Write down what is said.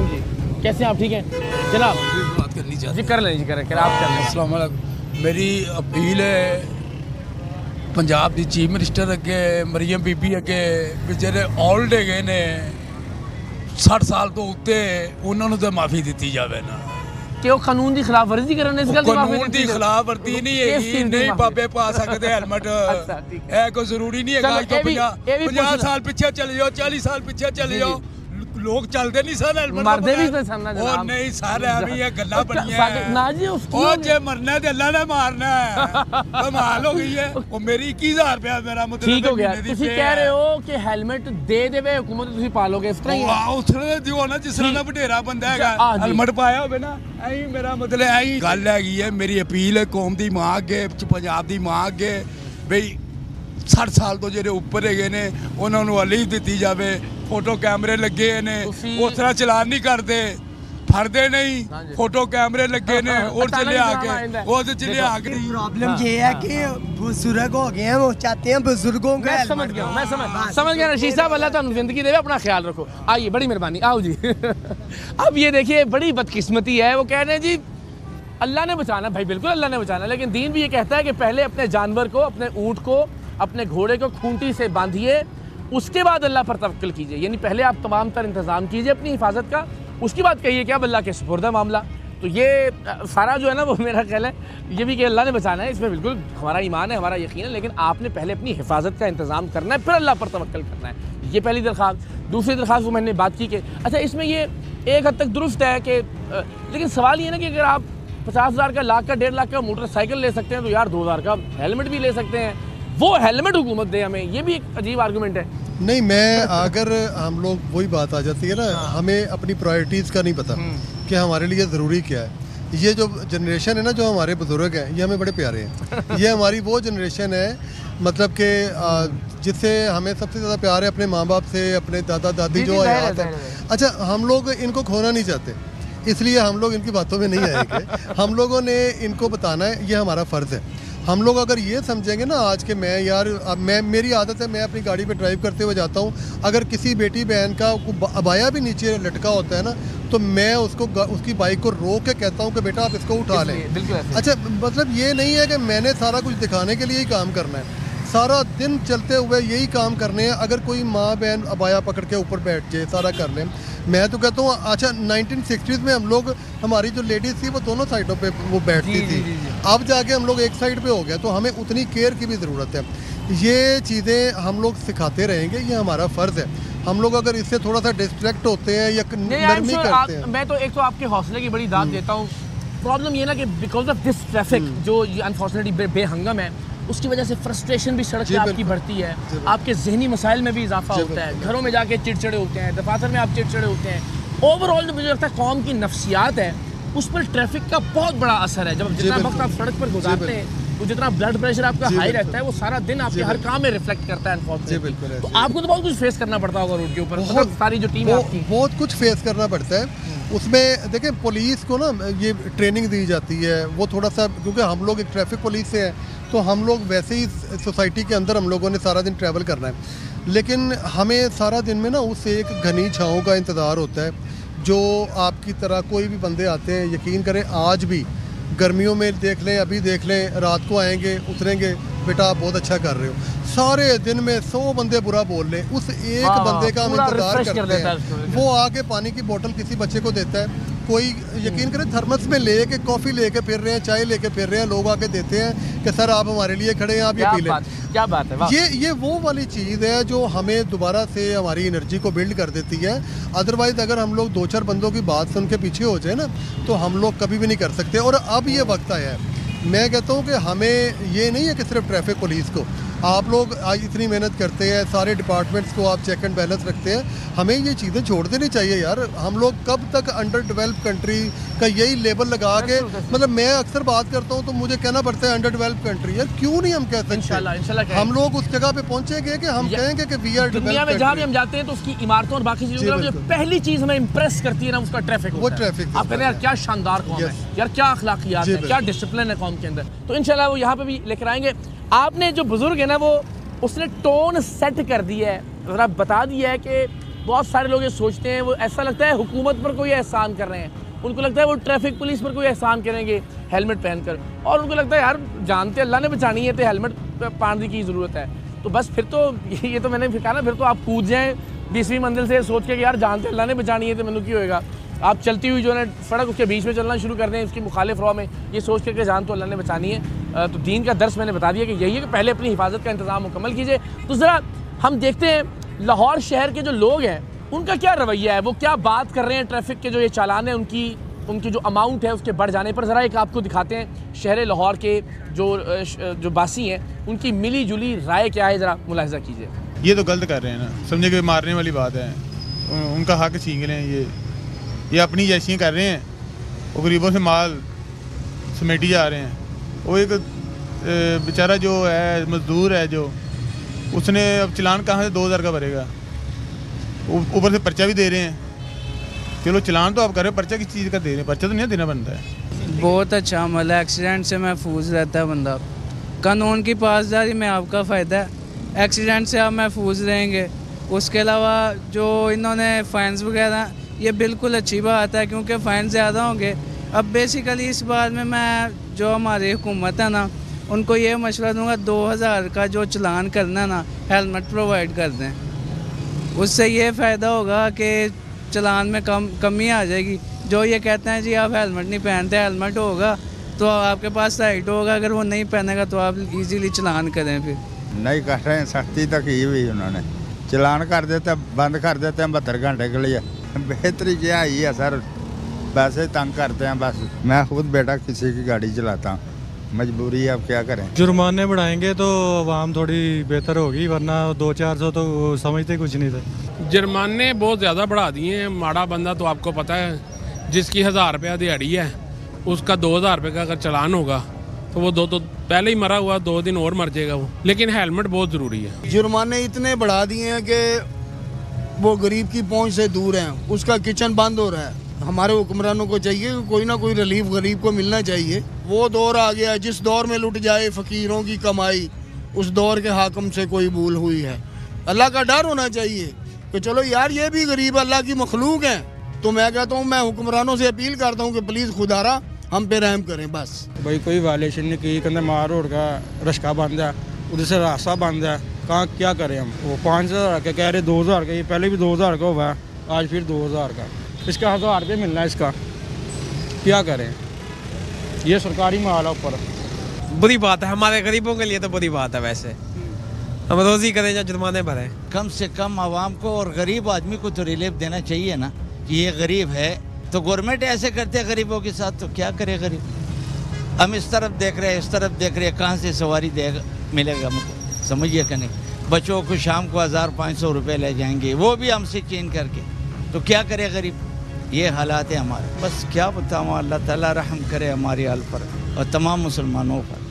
जी कैसे आप ठीक हैं जनाब? बात करनी चाहिए जी कर लें जी करें आप कर लें। अस्सलाम वालेकुम। मेरी अपील है पंजाब दी चीफ मिनिस्टर अगे मरियम बीबी अगे भी जेह्ड़े ओल्ड हैगे ने 60 साल तो उत्ते उन्होंने तो माफ़ी दी जाए ना कि वो कानून की खिलाफ वर्जी करने इस गल दी माफी कानून की खिलाफ वर्जी नहीं है नहीं बाबे पा सकते हेलमेट है कोई जरूरी नहीं है तो 50 साल पीछे चले जाओ 40 साल पीछे चले जाओ लोग चलते नहीं सर हेलमेट मरदे भी तो सामने जनाब नहीं सारे अभी ये गल्ला बनी है ना जी उसकी और जे मरना है अल्लाह ने मारना है कमाल हो गई है वो मेरी 21000 रुपया मेरा मतलब ठीक हो गया ਤੁਸੀਂ कह रहे हो कि हेलमेट दे देवे हुकूमत ਤੁਸੀਂ पालोगे इस तरह ही वाह उसने दियो ना जिस तरह बडेरा बंदा है हेलमेट पाया होवे ना ऐ मेरा मतलब ऐ गल हैगी है मेरी अपील है कौम दी मां अगे पंजाब दी मां अगे बई 60 साल तो जेरे ऊपर है ने उन्होंने वाली दी जाए फोटो कैमरे लगे ने उस तरह चलान नहीं करते फरदे नहीं फोटो कैमरे लगे ने और चले आके वो तो चले आके प्रॉब्लम ये है कि बुजुर्ग हो गए हैं वो चाहते हैं बुजुर्गों का समझ गया मैं समझ गया रशीद साहब अल्लाह तुम जिंदगी देवे अपना ख्याल रखो आइए बड़ी मेहरबानी आओ जी अब ये देखिए बड़ी बदकिस्मती है वो कह रहे हैं जी अल्लाह ने बचाना भाई बिल्कुल अल्लाह ने बचाना लेकिन दीन भी ये कहता है कि पहले अपने जानवर को अपने ऊँट को अपने घोड़े को खूंटी से बांधिए उसके बाद अल्लाह पर तवक्कुल कीजिए यानी पहले आप तमाम तर इंतज़ाम कीजिए अपनी हिफाजत का उसकी बात कहिए क्या अल्लाह के सुपुर्द है मामला तो ये सारा जो है ना वो मेरा ख्याल है ये भी कि अल्लाह ने बचाना है इसमें बिल्कुल हमारा ईमान है हमारा यकीन है लेकिन आपने पहले अपनी हिफाजत का इंतज़ाम करना है फिर अल्लाह पर तवक्कुल करना है ये पहली दरख्वास्त। दूसरी दरख्वास्त वो मैंने बात की कि अच्छा इसमें ये एक हद तक दुरुस्त है कि लेकिन सवाल ये ना कि अगर आप 50,000 का लाख का 1.5 लाख का मोटरसाइकिल ले सकते हैं तो यार 2,000 का हेलमेट भी ले सकते हैं वो हेलमेट हुकूमत दे हमें ये भी एक अजीब आर्गूमेंट है। नहीं मैं अगर हम लोग वही बात आ जाती है ना हमें अपनी प्रायोरिटीज़ का नहीं पता कि हमारे लिए ज़रूरी क्या है। ये जो जनरेशन है ना जो हमारे बुज़ुर्ग हैं ये हमें बड़े प्यारे हैं ये हमारी वो जनरेशन है मतलब कि जिससे हमें सबसे ज़्यादा प्यार है अपने माँ बाप से अपने दादा दादी जो हयात है। अच्छा हम लोग इनको खोना नहीं चाहते इसलिए हम लोग इनकी बातों में नहीं आएंगे हम लोगों ने इनको बताना है ये हमारा फ़र्ज़ है। हम लोग अगर ये समझेंगे ना आज के मैं यार मैं मेरी आदत है मैं अपनी गाड़ी पे ड्राइव करते हुए जाता हूँ अगर किसी बेटी बहन का अबाया भी नीचे लटका होता है ना तो मैं उसको उसकी बाइक को रोक के कहता हूँ कि बेटा आप इसको उठा लें। अच्छा मतलब ये नहीं है कि मैंने सारा कुछ दिखाने के लिए ही काम करना है सारा दिन चलते हुए यही काम करने हैं। अगर कोई माँ बहन अबाया पकड़ के ऊपर बैठ जाए सारा कर लें मैं तो कहता हूँ अच्छा 1960s में हम लोग हमारी जो लेडीज़ थी वो दोनों साइडों पे वो बैठती थी अब जाके हम लोग एक साइड पे हो गया तो हमें उतनी केयर की भी ज़रूरत है। ये चीज़ें हम लोग सिखाते रहेंगे ये हमारा फ़र्ज़ है। हम लोग अगर इससे थोड़ा सा डिस्ट्रैक्ट होते हैं या नरमी करते हैं मैं तो एक तो आपके हौसले की बड़ी दाद देता हूँ। प्रॉब्लम ये ना कि बिकॉज ऑफ दिस ट्रैफिक जो अनफॉर्चुनेटली बेहंगम है उसकी वजह से फ्रस्ट्रेशन भी सड़क पे आपकी बढ़ती है आपके जहनी मसाइल में भी इजाफा होता है घरों में जाके चिड़चिड़े होते हैं दफातर में आप चिड़चिड़े होते हैं। ओवरऑल जो मुझे लगता है कौम की नफ्सियात है उस पर ट्रैफिक का बहुत बड़ा असर है। जब जितना वक्त आप सड़क पर गुजारते हैं तो जितना ब्लड प्रेशर आपका हाई रहता है वो सारा दिन आपके हर काम में रिफ्लेक्ट करता है अनफॉर्चुनेटली। तो आपको तो बहुत कुछ फेस करना पड़ता होगा रोड के ऊपर मतलब सारी जो टीम है आपकी बहुत कुछ फेस करना पड़ता है। उसमें देखें पुलिस को ना ये ट्रेनिंग दी जाती है वो थोड़ा सा क्योंकि हम लोग एक ट्रैफिक पुलिस से हैं तो हम लोग वैसे ही सोसाइटी के अंदर हम लोगों ने सारा दिन ट्रैवल करना है लेकिन हमें सारा दिन में ना उससे एक घनी छाँव का इंतज़ार होता है जो आपकी तरह कोई भी बंदे आते हैं यकीन करें आज भी गर्मियों में देख लें अभी देख लें रात को आएंगे उतरेंगे बेटा आप बहुत अच्छा कर रहे हो सारे दिन में 100 बंदे बुरा बोल लें उस एक बंदे का हम इंतज़ार करते हैं वो आके पानी की बोतल किसी बच्चे को देता है कोई यकीन करें थर्मस में लेके कॉफ़ी लेके फिर रहे हैं चाय लेके फिर रहे हैं लोग आके देते हैं कि सर आप हमारे लिए खड़े हैं आप ये पी लें। क्या बात है ये वो वाली चीज़ है जो हमें दोबारा से हमारी एनर्जी को बिल्ड कर देती है। अदरवाइज़ अगर हम लोग 2-4 बंदों की बात सुन के पीछे हो जाए ना तो हम लोग कभी भी नहीं कर सकते। और अब ये वक्त आया है मैं कहता हूँ कि हमें ये नहीं है कि सिर्फ ट्रैफिक पुलिस को आप लोग आज इतनी मेहनत करते हैं सारे डिपार्टमेंट्स को आप चेक एंड बैलेंस रखते हैं हमें ये चीज़ें छोड़ देनी चाहिए यार। हम लोग कब तक अंडर डेवलप कंट्री का यही लेबल लगा के मतलब मैं अक्सर बात करता हूँ तो मुझे कहना पड़ता है अंडर डेवलप कंट्री यार क्यों नहीं हम कह सकते हम लोग उस जगह पे पहुँचेंगे कि हम कहेंगे कि वी आर दुनिया में जहाँ भी हम जाते हैं तो उसकी इमारतों और बाकी चीज़ों में पहली चीज़ हमें इम्प्रेस करती है ना उसका ट्रैफिक वो ट्रैफिक आप कहते हैं यार क्या शानदार कौम है यार क्या अखलाकियात है क्या डिसिप्लिन है कौम के अंदर। तो इंशाल्लाह वो यहाँ पे भी लेकर आएंगे। आपने जो बुजुर्ग है ना वो उसने टोन सेट कर दी है ज़रा बता दिया है कि बहुत सारे लोग ये सोचते हैं, वो ऐसा लगता है हुकूमत पर कोई एहसान कर रहे हैं, उनको लगता है वो ट्रैफिक पुलिस पर कोई एहसान करेंगे हेलमेट पहनकर, और उनको लगता है यार जानते अल्लाह ने बचानी है तो हेलमेट पहनने की ज़रूरत है। तो बस फिर तो ये तो मैंने कहा ना, फिर तो आप कूद जाएँ 20वीं मंजिल से सोच के कि यार जानते अल्लाह ने बचानी है तो मैंने क्यों होएगा। आप चलती हुई जो है सड़क उसके बीच में चलना शुरू कर दें इसकी मुखालिफ रॉ में, ये सोच के कि जान तो अल्लाह ने बचानी है। तो दीन का दर्स मैंने बता दिया कि यही है कि पहले अपनी हिफाजत का इंतज़ाम मुकम्मल कीजिए। तो ज़रा हम देखते हैं लाहौर शहर के जो लोग हैं उनका क्या रवैया है, वो क्या बात कर रहे हैं ट्रैफिक के जो ये चालान है उनकी जो अमाउंट है उसके बढ़ जाने पर। ज़रा एक आपको दिखाते हैं शहर लाहौर के जो बासी हैं उनकी मिली जुली राय क्या है, ज़रा मुलाहिजा कीजिए। ये तो गलत कर रहे हैं ना, समझे कि मारने वाली बात है, उनका हक छीन रहे हैं, ये अपनी जैसियाँ कर रहे हैं, वो गरीबों से माल समेटी जा रहे हैं। वो एक बेचारा जो है मजदूर है जो उसने अब चलान कहाँ से 2000 का भरेगा, ऊपर से पर्चा भी दे रहे हैं। चलो चलान तो आप कर रहे हो, पर्चा किस चीज़ का दे रहे हैं, पर्चा तो नहीं देना बनता है। बहुत अच्छा अमल है, एक्सीडेंट से महफूज रहता है बंदा, कानून की पासदारी में आपका फ़ायदा है, एक्सीडेंट से आप महफूज रहेंगे। उसके अलावा जो इन्होंने फ़ाइन्स वगैरह, ये बिल्कुल अच्छी बात है क्योंकि फ़ाइन ज़्यादा होंगे। अब बेसिकली इस बार में मैं जो हमारी हुकूमत है ना उनको ये मशवरा दूंगा 2000 का जो चलान करना है ना हेलमेट प्रोवाइड कर दें, उससे ये फ़ायदा होगा कि चलान में कमी आ जाएगी। जो ये कहते हैं जी आप हेलमेट नहीं पहनते, हेलमेट होगा तो आपके पास राइट होगा, अगर वो नहीं पहनेगा तो आप इजीली चलान करें। फिर नहीं कर रहे हैं, सख्ती तक की हुई उन्होंने, चलान कर देते बंद कर देते हैं 72 घंटे के लिए। बेहतरी क्या ही है सर, वैसे तंग करते हैं बस। मैं खुद बेटा किसी की गाड़ी चलाता हूँ, मजबूरी है, अब क्या करें। जुर्माने बढ़ाएंगे तो आवाम थोड़ी बेहतर होगी, वरना 200-400 तो समझते कुछ नहीं थे। जुर्माने बहुत ज़्यादा बढ़ा दिए हैं। माड़ा बंदा तो आपको पता है जिसकी 1000 रुपया दिहाड़ी है उसका 2000 रुपये का अगर चलान होगा तो वो तो पहले ही मरा हुआ, 2 दिन और मर जाएगा वो। लेकिन हेलमेट बहुत ज़रूरी है। जुर्माने इतने बढ़ा दिए हैं कि वो गरीब की पहुंच से दूर हैं, उसका किचन बंद हो रहा है। हमारे हुक्मरानों को चाहिए कि कोई ना कोई रिलीफ गरीब को मिलना चाहिए। वो दौर आ गया है जिस दौर में लुट जाए फ़कीरों की कमाई, उस दौर के हाकिम से कोई भूल हुई है। अल्लाह का डर होना चाहिए कि चलो यार ये भी गरीब अल्लाह की मखलूक हैं। तो मैं कहता हूँ, मैं हुक्मरानों से अपील करता हूँ कि प्लीज़ खुदारा हम पे रहम करें बस। भाई कोई वायलेशन नहीं की, कहते मार रोड का रश्का बंद है, उधर से रास्ता बंद है, कहाँ क्या करें हम। वो 5000 का कह रहे 2000 का, ये पहले भी 2000 का हुआ है, आज फिर 2000 का, इसका 1000 रुपये मिलना है, इसका क्या करें। ये सरकारी माल है ऊपर। बुरी बात है, हमारे गरीबों के लिए तो बुरी बात है। वैसे हम रोज़ी करें या जुर्माने भरें। कम से कम आवाम को और गरीब आदमी को तो रिलीफ देना चाहिए ना कि ये गरीब है। तो गवर्नमेंट ऐसे करते हैं गरीबों के साथ, तो क्या करे गरीब। हम इस तरफ देख रहे हैं, इस तरफ देख रहे हैं, कहाँ से सवारी देगा मिलेगा हमको, समझिए कि नहीं। बच्चों को शाम को 1500 रुपये ले जाएंगे, वो भी हमसे चेंज करके, तो क्या करे गरीब। ये हालात है हमारे। बस क्या बताऊँ, अल्लाह ताला रहम करे हमारी हाल पर और तमाम मुसलमानों पर।